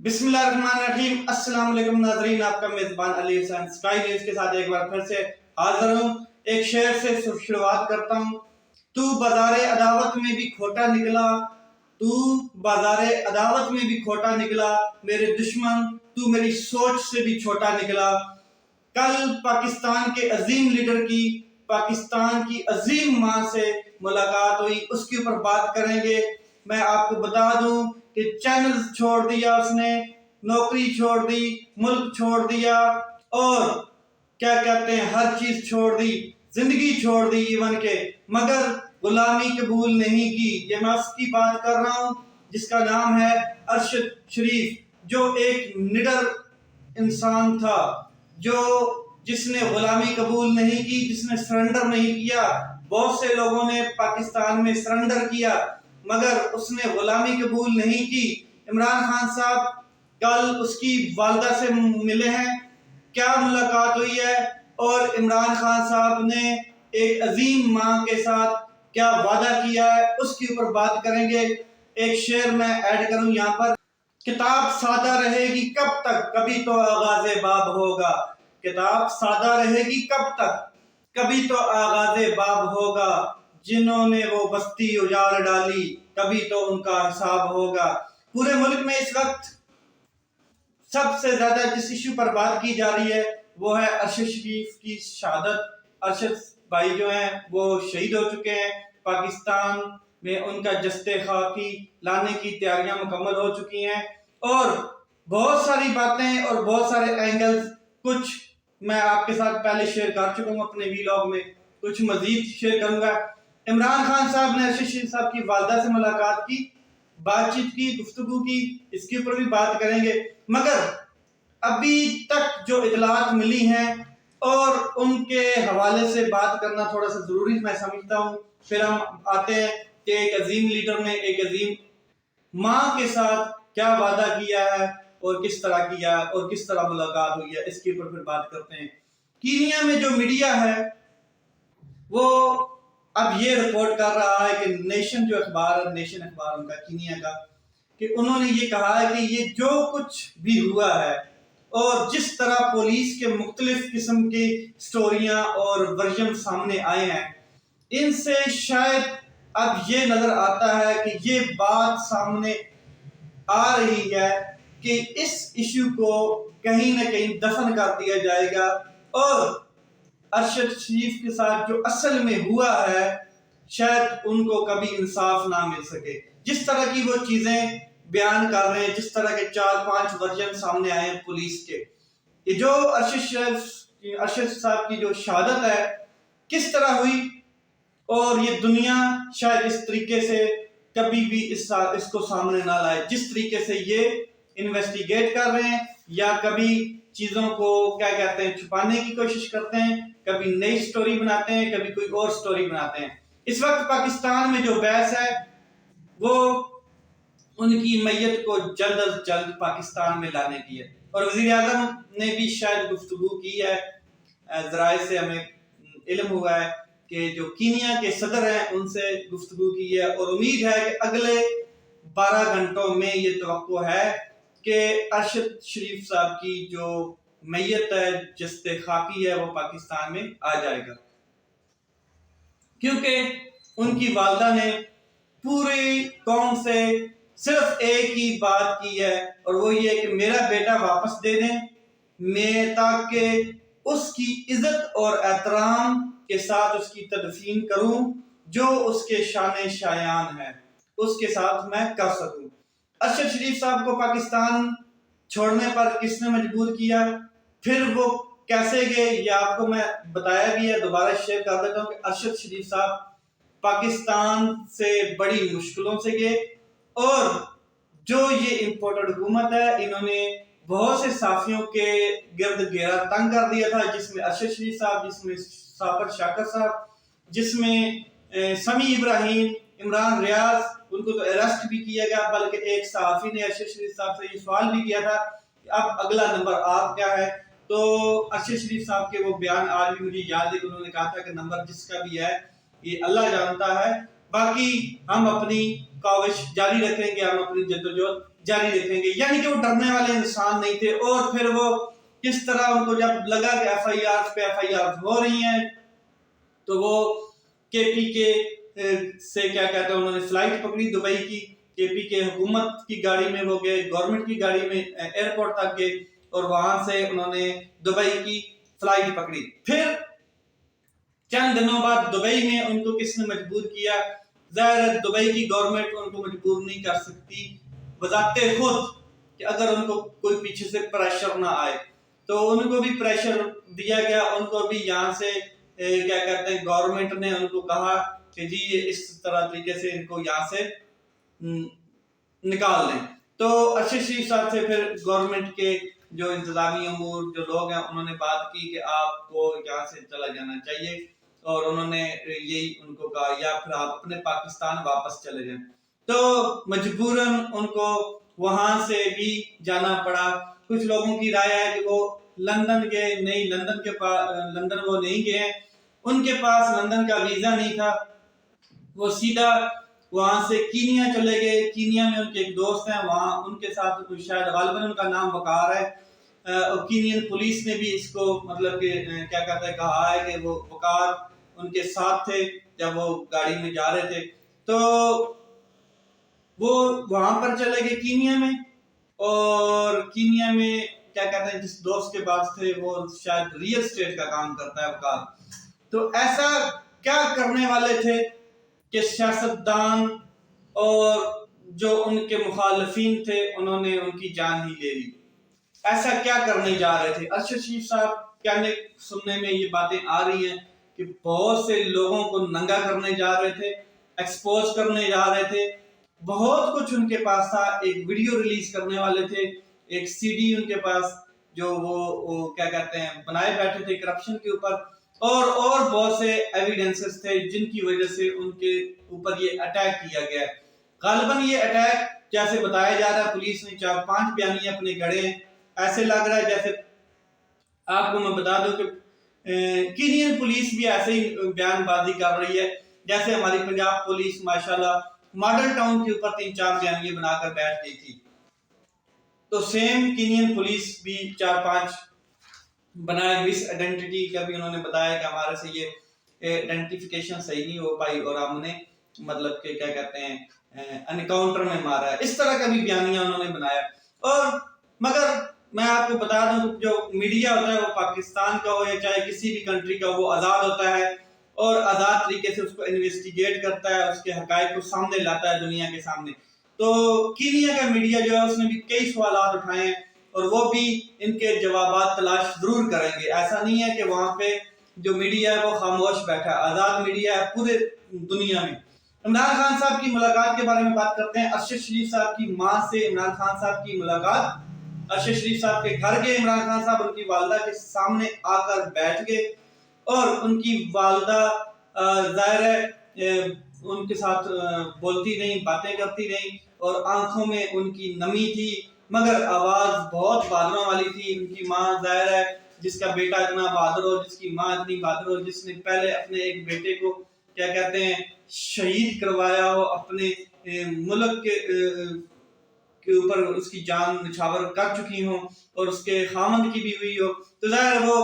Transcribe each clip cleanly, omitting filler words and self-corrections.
بسم اللہ الرحمن الرحیم۔ السلام علیکم ناظرین، آپ کا میزبان علی حسین اسکائی نیوز کے ساتھ ایک بار پھر سے حاضر ہوں۔ ایک شعر سے شروعات کرتا ہوں۔ تو بازار عداوت میں بھی کھوٹا نکلا، تو بازار عداوت میں بھی کھوٹا نکلا، میرے دشمن تو میری سوچ سے بھی چھوٹا نکلا۔ کل پاکستان کے عظیم لیڈر کی، پاکستان کی عظیم ماں سے ملاقات ہوئی، اس کے اوپر بات کریں گے۔ میں آپ کو بتا دوں کہ چینل چھوڑ دیا اس نے، نوکری چھوڑ دی، ملک چھوڑ دیا، اور کیا کہتے ہیں ہر چیز چھوڑ دی، زندگی چھوڑ دی ایون کے، مگر غلامی قبول نہیں کی۔ یہ میں اس کی بات کر رہا ہوں جس کا نام ہے ارشد شریف، جو ایک نڈر انسان تھا، جس نے غلامی قبول نہیں کی، جس نے سرنڈر نہیں کیا۔ بہت سے لوگوں نے پاکستان میں سرنڈر کیا مگر اس نے غلامی قبول نہیں کی۔ عمران خان صاحب کل اس کی والدہ سے ملے ہیں، کیا ملاقات ہوئی ہے، اور عمران خان صاحب نے ایک عظیم ماں کے ساتھ کیا وعدہ کیا ہے، اس کے اوپر بات کریں گے۔ ایک شعر میں ایڈ کروں یہاں پر: کتاب سادہ رہے گی کب تک، کبھی تو آغاز باب ہوگا۔ کتاب سادہ رہے گی کب تک، کبھی تو آغاز باب ہوگا۔ جنہوں نے وہ بستی اجاڑ ڈالی، کبھی تو ان کا حساب ہوگا۔ پورے ملک میں اس وقت سب سے زیادہ جس ایشو پر بات کی جا رہی ہے وہ ہے ارشد شریف کی شہادت۔ ارشد بھائی جو ہیں وہ شہید ہو چکے ہیں۔ پاکستان میں ان کا جسد خاکی لانے کی تیاریاں مکمل ہو چکی ہیں، اور بہت ساری باتیں اور بہت سارے اینگلز، کچھ میں آپ کے ساتھ پہلے شیئر کر چکا ہوں اپنے ویلاگ میں، کچھ مزید شیئر کروں گا۔ عمران خان صاحب نے ارشد شریف صاحب کی والدہ سے ملاقات کی، بات چیت کی، گفتگو کی، اس کے اوپر بھی بات کریں گے، مگر ابھی تک جو اطلاعات ملی ہیں اور ان کے حوالے سے بات کرنا تھوڑا سا ضروری میں سمجھتا ہوں۔ پھر ہم آتے ہیں کہ ایک عظیم لیڈر نے ایک عظیم ماں کے ساتھ کیا وعدہ کیا ہے اور کس طرح کیا ہے اور کس طرح ملاقات ہوئی ہے، اس کے اوپر پھر بات کرتے ہیں۔ کینیا میں جو میڈیا ہے وہ اب یہ رپورٹ کر رہا ہے کہ نیشن اخبار ان کا کینیا کا، کہ انہوں نے یہ کہا ہے کہ یہ جو کچھ بھی ہوا ہے اور جس طرح پولیس کے مختلف قسم کی سٹوریاں اور ورژن سامنے آئے ہیں، ان سے شاید اب یہ نظر آتا ہے کہ یہ بات سامنے آ رہی ہے کہ اس ایشو کو کہیں نہ کہیں دفن کر دیا جائے گا، اور ارشد شریف کے ساتھ جو اصل میں ہوا ہے شاید ان کو کبھی انصاف نہ مل سکے۔ جس طرح کی وہ چیزیں بیان کر رہے ہیں، جس طرح کے 4-5 ورژن سامنے آئے ہیں پولیس کے، یہ جو ارشد صاحب کی جو شہادت ہے کس طرح ہوئی، اور یہ دنیا شاید اس طریقے سے کبھی بھی اس کو سامنے نہ لائے جس طریقے سے یہ انویسٹیگیٹ کر رہے ہیں، یا کبھی چیزوں کو کیا کہتے ہیں چھپانے کی کوشش کرتے ہیں، کبھی نئی سٹوری بناتے ہیں، کبھی کوئی اور سٹوری بناتے ہیں۔ اس وقت پاکستان میں جو بحث ہے وہ ان کی میت کو جلد از جلد پاکستان میں لانے کی ہے، اور وزیر اعظم نے بھی شاید گفتگو کی ہے، ذرائع سے ہمیں علم ہوا ہے کہ جو کینیا کے صدر ہیں ان سے گفتگو کی ہے، اور امید ہے کہ اگلے 12 گھنٹوں میں یہ توقع ہے کہ ارشد شریف صاحب کی جو میت ہے، جسد خاکی ہے، وہ پاکستان میں آ جائے گا، کیونکہ ان کی والدہ نے پوری قوم سے صرف ایک ہی بات کی ہے، اور وہ یہ کہ میرا بیٹا واپس دے دیں، میں تاکہ اس کی عزت اور احترام کے ساتھ اس کی تدفین کروں، جو اس کے شان شایان ہے اس کے ساتھ میں کر سکوں۔ ارشد شریف صاحب کو پاکستان چھوڑنے پر کس نے مجبور کیا، پھر وہ کیسے گئے، یہ آپ کو میں بتایا بھی ہے، دوبارہ شیئر کر دیتا ہوں کہ ارشد شریف صاحب پاکستان سے بڑی مشکلوں سے گئے، اور جو یہ امپورٹڈ حکومت ہے انہوں نے بہت سے صحافیوں کے گرد گھیرا تنگ کر دیا تھا، جس میں ارشد شریف صاحب، جس میں صابر شاکر صاحب، جس میں سمیع ابراہیم، عمران ریاض، ان کو تو اریسٹ بھی کیا گیا، بلکہ ایک صحافی نے ارشد شریف صاحب سے یہ سوال بھی کیا تھا کہ اب اگلا نمبر آپ کیا ہے، تو ارشد شریف صاحب کے وہ بیان آج بھی مجھے یاد ہے کہ انہوں نے کہا تھا کہ نمبر جس کا بھی ہے یہ اللہ جانتا ہے، باقی ہم اپنی کاوش جاری رکھیں گے، ہم اپنی جدوجہد جاری رکھیں گے. یعنی کہ وہ ڈرنے والے انسان نہیں تھے. اور پھر وہ کس طرح ان کو جب لگا کہ ایف آئی آر پہ ایف آئی آر ہو رہی ہیں تو وہ کے پی کے سے کیا کہتے ہیں، انہوں نے فلائٹ پکڑی دبئی کی. کے پی کے حکومت کی گاڑی میں وہ گئے، گورنمنٹ کی گاڑی میں ایئرپورٹ تک گئے اور وہاں سے انہوں نے دبئی کی فلائٹ پکڑی. پھر چند دنوں بعد دبئی میں ان کو کس نے مجبور کیا؟ ظاہر ہے دبئی کی گورنمنٹ ان کو مجبور نہیں کر سکتی بذات خود، کہ اگر ان کو کوئی پیچھے سے پریشر نہ آئے. تو ان کو بھی پریشر دیا گیا. ان کو بھی یہاں سے کیا کہتے ہیں گورنمنٹ نے ان کو کہا کہ جی اس طرح طریقے سے ان کو یہاں سے نکال دیں. تو ارشد شریف صاحب سے پھر گورنمنٹ کے جو انتظامی امور جو لوگ ہیں انہوں نے بات کی کہ آپ کو یہاں سے چلا جانا چاہیے، اور انہوں نے یہی ان کو کہا یا پھر آپ اپنے پاکستان واپس چلے جائیں. تو مجبوراً ان کو وہاں سے بھی جانا پڑا. کچھ لوگوں کی رائے ہے کہ وہ لندن گئے، نہیں لندن کے پاس لندن وہ نہیں گئے، ان کے پاس لندن کا ویزا نہیں تھا. وہ سیدھا وہاں سے کینیا چلے گئے. کینیا میں ان کے ایک دوست ہیں، وہاں ان کے ساتھ شاید غالباً ان کا نام وقار ہے. اور کینین پولیس نے بھی اس کو مطلب کہ کیا کہتا ہے کہا ہے کہ وہ وقار ان کے ساتھ تھے جب وہ گاڑی میں جا رہے تھے. تو وہ وہاں پر چلے گئے کینیا میں، اور کینیا میں کیا کہتے ہیں جس دوست کے پاس تھے وہ شاید ریئل اسٹیٹ کا کام کرتا ہے وقار. تو ایسا کیا کرنے والے تھے کہ سیاستدان اور جو ان کے مخالفین تھے انہوں نے ان کی جان ہی لے لی. ایسا کیا کرنے جا رہے تھے؟ ارشد شریف صاحب کہنے سننے میں یہ باتیں آ رہی ہیں کہ بہت سے لوگوں کو ننگا کرنے جا رہے تھے، ایکسپوز کرنے جا رہے تھے. بہت کچھ ان کے پاس تھا. ایک ویڈیو ریلیز کرنے والے تھے، ایک سی ڈی ان کے پاس جو وہ کیا کہتے ہیں بنائے بیٹھے تھے کرپشن کے اوپر، اور بہت سے ایویڈنسز تھے جن کی وجہ سے ان کے اوپر یہ اٹیک کیا گیا. غالباً یہ اٹیک جیسے بتایا جا رہا ہے پولیس نے 4-5 بیانیے اپنے گڑے ہیں. ایسے لگ رہا ہے جیسے آپ کو میں بتا دوں کہ کینین پولیس بھی ایسے ہی بیان بازی کر رہی ہے جیسے ہماری پنجاب پولیس ماشاءاللہ ماڈل ٹاؤن کے اوپر 3-4 بیانیے بنا کر بیٹھ گئی تھی. تو سیم کینین پولیس بھی 4-5 بنائے. مس آئیڈینٹی کا بھی انہوں نے بتایا کہ ہمارے سے یہ آئیڈینٹیفیکیشن صحیح نہیں ہو پائی اور ہم نے مطلب کہ کیا کہتے ہیں انکاؤنٹر میں مارا ہے. اس طرح کا بھی بیانیہ انہوں نے بنایا. اور مگر میں آپ کو بتا دوں جو میڈیا ہوتا ہے وہ پاکستان کا ہو یا چاہے کسی بھی کنٹری کا، وہ آزاد ہوتا ہے اور آزاد طریقے سے اس کو انویسٹیگیٹ کرتا ہے، اس کے حقائق کو سامنے لاتا ہے دنیا کے سامنے. تو کینیا کا میڈیا جو ہے اس نے بھی کئی سوالات اٹھائے ہیں اور وہ بھی ان کے جوابات تلاش ضرور کریں گے. ایسا نہیں ہے کہ وہاں پہ جو میڈیا ہے وہ خاموش بیٹھا ہے، آزاد میڈیا ہے پورے دنیا میں. عمران خان صاحب کی ملاقات کے بارے میں بات کرتے ہیں. ارشد شریف صاحب کی ماں سے عمران خان صاحب کی ملاقات. ارشد شریف صاحب کے گھر گئے عمران خان صاحب، ان کی والدہ کے سامنے آ کر بیٹھ گئے اور ان کی والدہ ظاہر ہے ان کے ساتھ بولتی نہیں، باتیں کرتی نہیں اور آنکھوں میں ان کی نمی تھی مگر آواز بہت بہادروں والی تھی. ان کی ماں ظاہر ہے جس کا بیٹا اتنا بہادر ہو، جس کی ماں اتنی بہادر ہو، جس نے پہلے اپنے ایک بیٹے کو کیا کہتے ہیں شہید کروایا ہو، اپنے ملک کے اوپر اس کی جان نچھاور کر چکی ہوں اور اس کے خامند کی بھی ہوئی ہو، تو ظاہر وہ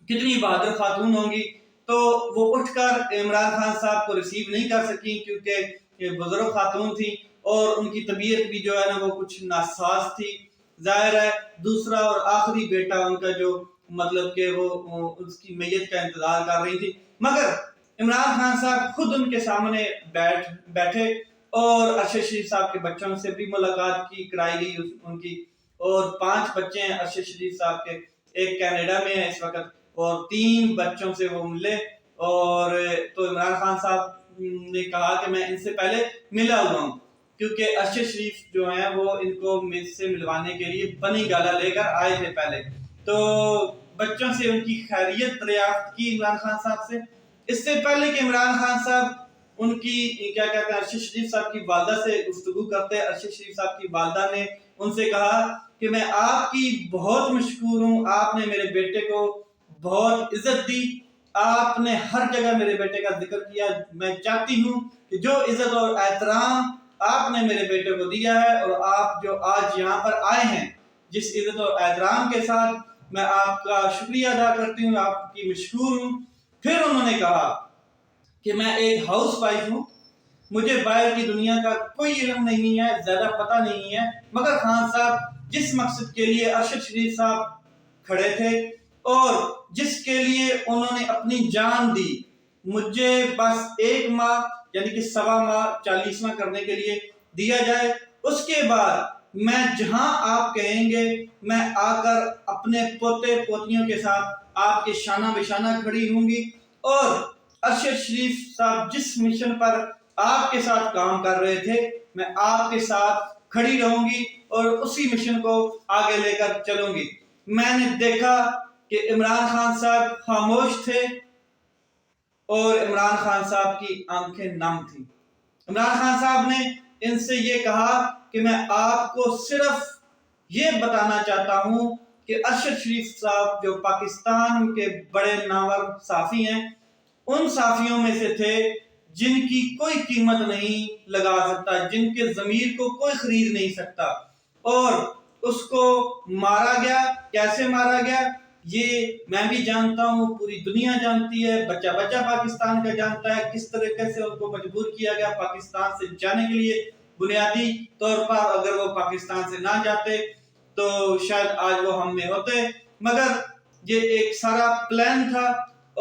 کتنی بہادر خاتون ہوں گی. تو وہ اٹھ کر عمران خان صاحب کو ریسیو نہیں کر سکی کیونکہ یہ بزرگ خاتون تھی اور ان کی طبیعت بھی جو ہے نا وہ کچھ ناساز تھی. ظاہر ہے دوسرا اور آخری بیٹا ان کا جو مطلب کہ وہ اس کی میت کا انتظار کر رہی تھی، مگر عمران خان صاحب خود ان کے سامنے بیٹھے اور ارشد شریف صاحب کے بچوں سے بھی ملاقات کرائی گئی ان کی. اور 5 بچے ہیں ارشد شریف صاحب کے، ایک کینیڈا میں ہے اس وقت، اور 3 بچوں سے وہ ملے. اور تو عمران خان صاحب نے کہا کہ میں ان سے پہلے ملا ہوا ہوں کیونکہ ارشد شریف جو ہیں وہ ان کو مجھ سے ملوانے کے لیے بنی گالا لے کر آئے تھے پہلے. تو بچوں سے ان کی خیریت دریافت کی عمران خان صاحب سے. اس سے پہلے کہ عمران خان صاحب ان کی کیا کہتے ہیں ارشد شریف صاحب کی والدہ سے گفتگو کرتے، ارشد شریف صاحب کی والدہ نے ان سے کہا کہ میں آپ کی بہت مشکور ہوں، آپ نے میرے بیٹے کو بہت عزت دی، آپ نے ہر جگہ میرے بیٹے کا ذکر کیا. میں چاہتی ہوں کہ جو عزت اور احترام آپ نے میرے بیٹے کو دیا ہے اور آپ جو آج یہاں پر آئے ہیں جس عزت اور احترام کے ساتھ, میں آپ کا شکریہ ادا کرتی ہوں, آپ کی مشکور ہوں. پھر انہوں نے کہا کہ میں ایک ہاؤس وائف ہوں, مجھے باہر کی دنیا کا کوئی علم نہیں ہے, زیادہ پتہ نہیں ہے, مگر خان صاحب جس مقصد کے لیے ارشد شریف صاحب کھڑے تھے اور جس کے لیے انہوں نے اپنی جان دی, مجھے بس 1 ماہ یعنی کہ 1.25 ماہ 40واں کرنے کے لیے دیا جائے. اس کے بعد میں جہاں آپ کہیں گے میں آ کر اپنے پوتے پوتیوں کے ساتھ آپ کے شانہ بشانہ کھڑی ہوں گی, اور ارشد شریف صاحب جس مشن پر آپ کے ساتھ کام کر رہے تھے میں آپ کے ساتھ کھڑی رہوں گی اور اسی مشن کو آگے لے کر چلوں گی. میں نے دیکھا کہ عمران خان صاحب خاموش تھے اور عمران خان صاحب کی آنکھیں نم تھیں. عمران خان صاحب نے ان سے یہ کہا کہ میں آپ کو صرف یہ بتانا چاہتا ہوں کہ ارشد شریف صاحب جو پاکستان کے بڑے نامور صحافی ہیں, ان صحافیوں میں سے تھے جن کی کوئی قیمت نہیں لگا سکتا, جن کے ضمیر کو کوئی خرید نہیں سکتا, اور اس کو مارا گیا. کیسے مارا گیا یہ میں بھی جانتا ہوں, پوری دنیا جانتی ہے, بچہ بچہ پاکستان کا جانتا ہے کس طریقے سے ان کو مجبور کیا گیا پاکستان سے جانے کے لیے. بنیادی طور پر اگر وہ پاکستان سے نہ جاتے تو شاید آج وہ ہم میں ہوتے, مگر یہ ایک سارا پلان تھا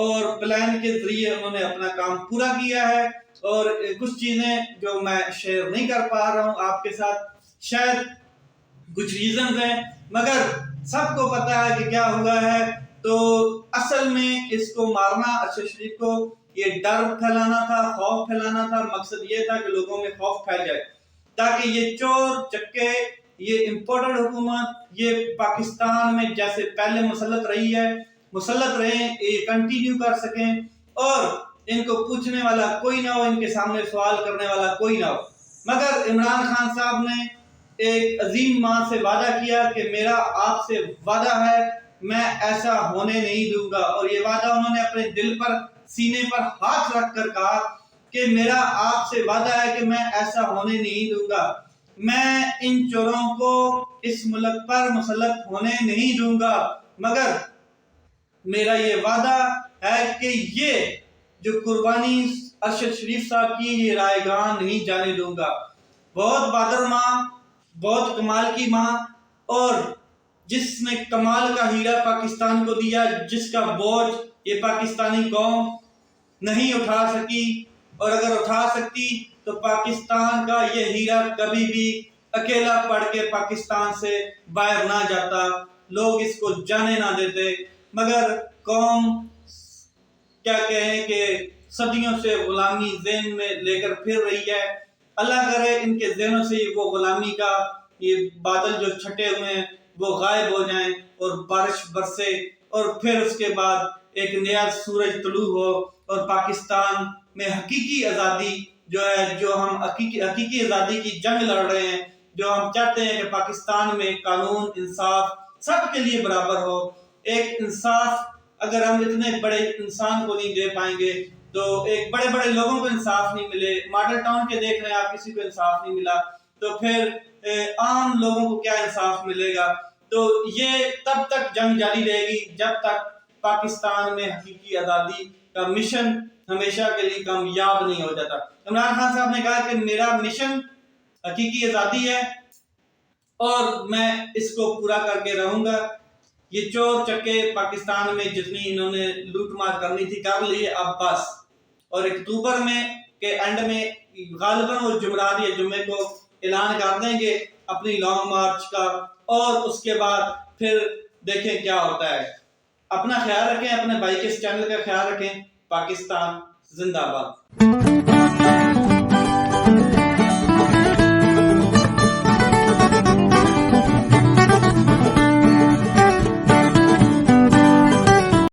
اور پلان کے ذریعے انہوں نے اپنا کام پورا کیا ہے. اور کچھ چیزیں جو میں شیئر نہیں کر پا رہا ہوں آپ کے ساتھ, شاید کچھ ریزنز ہیں, مگر سب کو پتا ہے کہ کیا ہوا ہے. تو اصل میں اس کو مارنا ارشد شریف کو یہ ڈر پھیلانا تھا, خوف پھیلانا تھا. مقصد یہ تھا کہ لوگوں میں خوف پھیل جائے تاکہ یہ چور چکے, یہ امپورٹڈ حکومت یہ پاکستان میں جیسے پہلے مسلط رہی ہے مسلط رہیں, یہ کنٹینیو کر سکیں اور ان کو پوچھنے والا کوئی نہ ہو, ان کے سامنے سوال کرنے والا کوئی نہ ہو. مگر عمران خان صاحب نے ایک عظیم ماں سے وعدہ کیا کہ میرا آپ سے وعدہ ہے میں ایسا ہونے نہیں دوں گا, اور یہ وعدہ انہوں نے اپنے دل پر سینے پر ہاتھ رکھ کر کہا کہ میرا آپ سے وعدہ ہے کہ میں ایسا ہونے نہیں دوں گا, میں ان چوروں کو اس ملک پر مسلط ہونے نہیں دوں گا, مگر میرا یہ وعدہ ہے کہ یہ جو قربانی ارشد شریف صاحب کی یہ رائے گاہ نہیں جانے دوں گا. بہت بہادر ماں, بہت کمال کی ماں, اور جس نے کمال کا ہیرا پاکستان کو دیا, جس کا بوجھ یہ پاکستانی قوم نہیں اٹھا سکی, اور اگر اٹھا سکتی تو پاکستان کا یہ ہیرا کبھی بھی اکیلا پڑ کے پاکستان سے باہر نہ جاتا, لوگ اس کو جانے نہ دیتے. مگر قوم کیا کہیں کہ صدیوں سے غلامی ذہن میں لے کر پھر رہی ہے. اللہ کرے ان کے ذہنوں سے وہ غلامی کا یہ بادل جو چھٹے ہوئے ہیں وہ غائب ہو جائیں اور بارش برسے, اور پھر اس کے بعد ایک نیا سورج طلوع ہو اور پاکستان میں حقیقی آزادی جو ہے, جو ہم حقیقی آزادی کی جنگ لڑ رہے ہیں, جو ہم چاہتے ہیں کہ پاکستان میں قانون انصاف سب کے لیے برابر ہو. ایک انصاف اگر ہم اتنے بڑے انسان کو نہیں دے پائیں گے تو ایک بڑے بڑے لوگوں کو انصاف نہیں ملے, ماڈل ٹاؤن کے دیکھ رہے ہیں آپ, کسی کو انصاف نہیں ملا, تو پھر عام لوگوں کو کیا انصاف ملے گا. تو یہ تب تک جنگ جاری رہے گی جب تک پاکستان میں حقیقی آزادی کا مشن ہمیشہ کے لیے کامیاب نہیں ہو جاتا. عمران خان صاحب نے کہا کہ میرا مشن حقیقی آزادی ہے اور میں اس کو پورا کر کے رہوں گا. یہ چور چکے پاکستان میں جتنی انہوں نے لوٹ مار کرنی تھی کر لی اب بس, اور اکتوبر میں کے اینڈ میں غالباً وہ جمعرات یا جمعے کو اعلان کر دیں گے اپنی لانگ مارچ کا, اور اس کے بعد پھر دیکھیں کیا ہوتا ہے. اپنا خیال رکھیں, اپنے بھائی کے اس چینل کا خیال رکھیں. پاکستان زندہ باد.